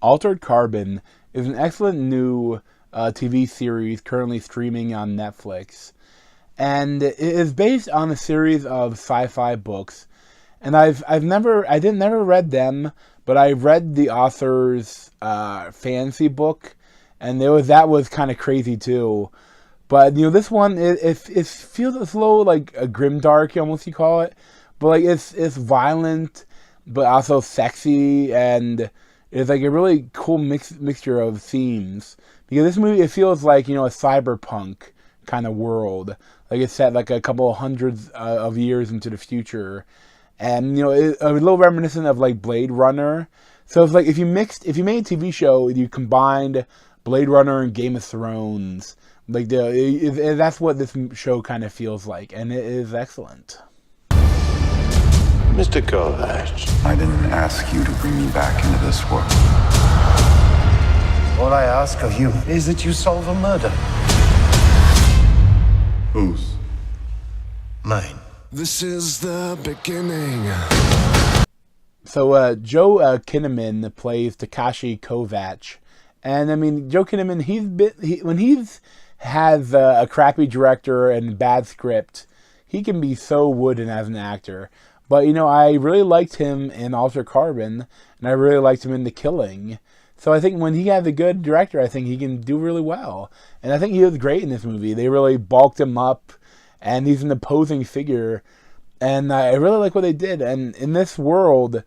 Altered Carbon is an excellent new TV series currently streaming on Netflix. And it is based on a series of sci-fi books. And I didn't never read them, but I read the author's fantasy book, and that was kind of crazy too. But this one it feels a little like a grimdark, almost you call it, but like it's violent, but also sexy, and it's like a really cool mixture of themes. Because this movie, it feels like a cyberpunk kind of world, like it's set like a couple of hundreds of years into the future, and it's a little reminiscent of like Blade Runner. So it's like if you made a TV show, you combined Blade Runner and Game of Thrones. Like that's what this show kind of feels like, and it is excellent. Mr. Kovacs, I didn't ask you to bring me back into this world. All I ask of you is that you solve a murder. Whose? Mine. this is the beginning. So Joe Kinnaman plays Takashi Kovacs, and I mean Joe Kinnaman, when he's has a crappy director and bad script, he can be so wooden as an actor. But I really liked him in Altered Carbon, and I really liked him in The Killing. So I think when he has a good director, I think he can do really well. And I think he was great in this movie. They really bulked him up, and he's an imposing figure. And I really like what they did. And in this world,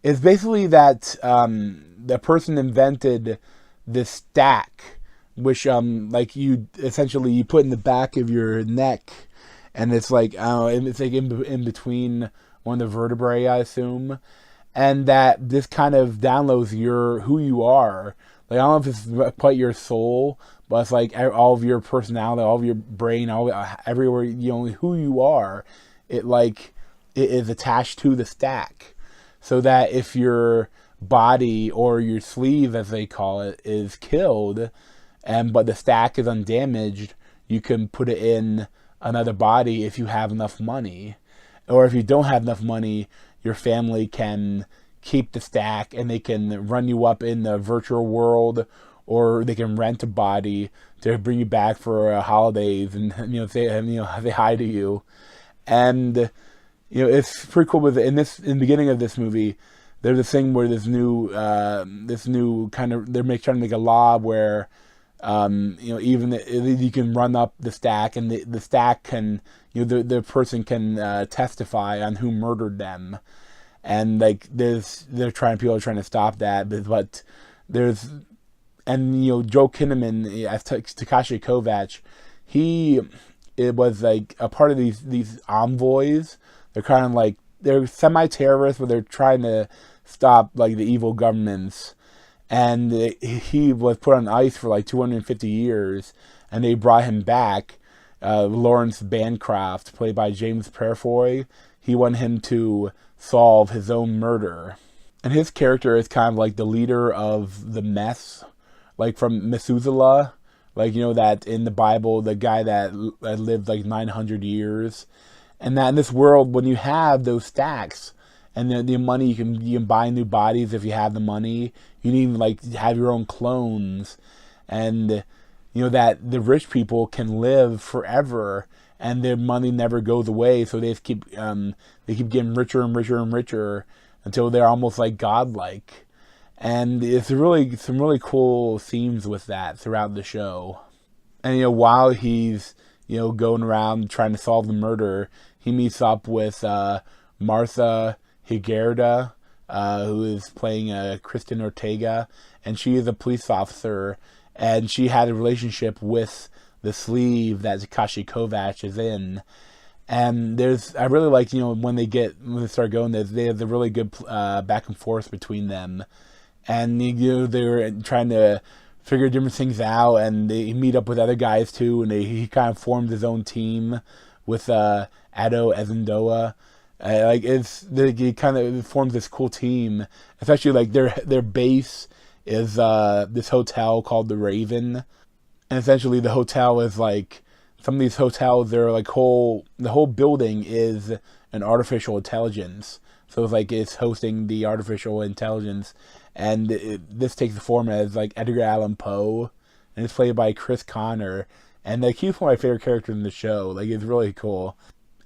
it's basically that the person invented this stack, which like you put in the back of your neck, and it's like it's like in between one of the vertebrae, I assume, and that this kind of downloads who you are. Like I don't know if it's quite your soul, but it's like all of your personality, all of your brain, everywhere who you are. It is attached to the stack, so that if your body or your sleeve, as they call it, is killed, but the stack is undamaged, you can put it in another body if you have enough money. Or if you don't have enough money, your family can keep the stack and they can run you up in the virtual world, or they can rent a body to bring you back for holidays and say hi to you. And it's pretty cool. In the beginning of this movie, there's a thing where this new kind of trying to make a law where even you can run up the stack, and the stack can the person can testify on who murdered them, and like people are trying to stop that, but Joe Kinnaman as Takashi Kovacs, it was like a part of these envoys. They're kind of like they're semi-terrorists, but they're trying to stop like the evil governments. And he was put on ice for like 250 years, and they brought him back. Lawrence Bancroft, played by James Purefoy, he wanted him to solve his own murder. And his character is kind of like the leader of the mess, like from Methuselah, like that in the Bible, the guy that lived like 900 years. And that in this world, when you have those stacks and the money, you can buy new bodies if you have the money. You need like have your own clones, and that the rich people can live forever, and their money never goes away. So they keep getting richer and richer and richer until they're almost like godlike. And it's some really cool themes with that throughout the show. And while he's going around trying to solve the murder, he meets up with Martha Higuerda, who is playing Kristen Ortega, and she is a police officer, and she had a relationship with the sleeve that Takashi Kovacs is in. And I really like when they start going, they have a really good back and forth between them, and they're trying to figure different things out, and they meet up with other guys too, and he kind of formed his own team with Ado Ezendoa. He kind of forms this cool team, especially like their base is this hotel called the Raven, and essentially the hotel is like some of these hotels. They're like the whole building is an artificial intelligence, so it's hosting the artificial intelligence, and this takes the form as like Edgar Allan Poe, and it's played by Chris Connor, and like he's one of my favorite characters in the show. Like it's really cool,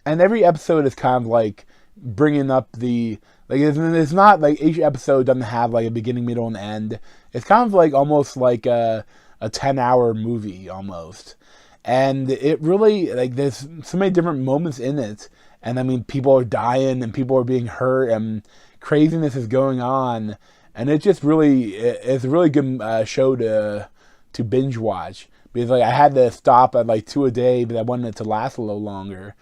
and every episode is kind of like bringing up the like it's not like each episode doesn't have like a beginning, middle, and end. It's kind of like almost like a 10-hour movie almost, and it really like there's so many different moments in it, and I mean people are dying and people are being hurt and craziness is going on, and it's just really it's a really good show to binge watch, because like I had to stop at like 2 a day, but I wanted it to last a little longer,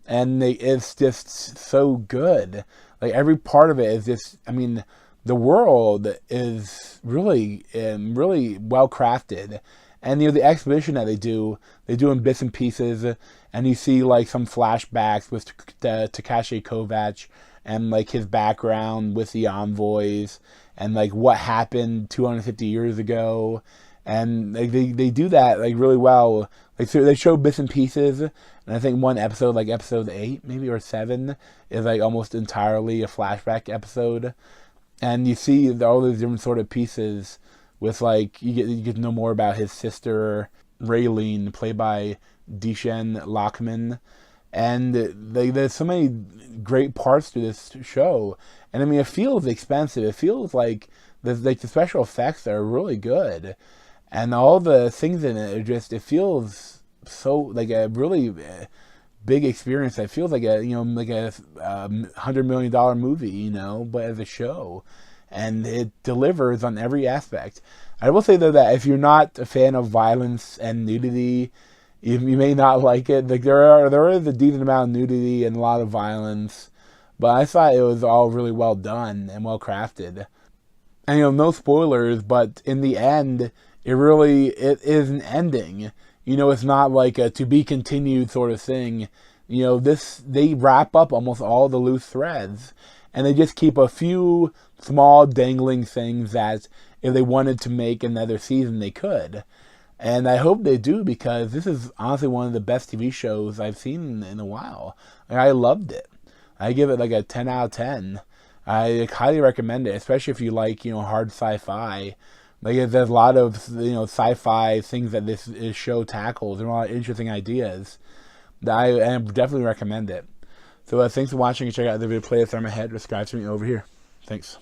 and it's just so good. Like every part of it is just, I mean, the world is really really well crafted, and the exposition that they do in bits and pieces, and you see like some flashbacks with Takashi Kovacs and like his background with the envoys and like what happened 250 years ago, and like they do that like really well. Like so they show bits and pieces, and I think one episode, like episode 8 maybe or 7, is like almost entirely a flashback episode, and you see all those different sort of pieces with like you get to know more about his sister Raylene, played by Dishen Lockman, and there's so many great parts to this show, and I mean it feels expensive. It feels like the special effects are really good, and all the things in it are just, it feels so like a really big experience. It feels like a like a $100 million movie, but as a show, and it delivers on every aspect. I will say though that if you're not a fan of violence and nudity, you may not like it. Like there is a decent amount of nudity and a lot of violence, but I thought it was all really well done and well crafted. And no spoilers, but in the end, it is an ending. It's not like a to be continued sort of thing. They wrap up almost all the loose threads, and they just keep a few small dangling things that if they wanted to make another season, they could. And I hope they do, because this is honestly one of the best TV shows I've seen in a while. Like, I loved it. I give it like a 10 out of 10. I highly recommend it, especially if you like, hard sci-fi. Like, there's a lot of, sci-fi things that this show tackles, and a lot of interesting ideas. I definitely recommend it. So thanks for watching, and check out the video playlist on my head. Subscribe to me over here. Thanks.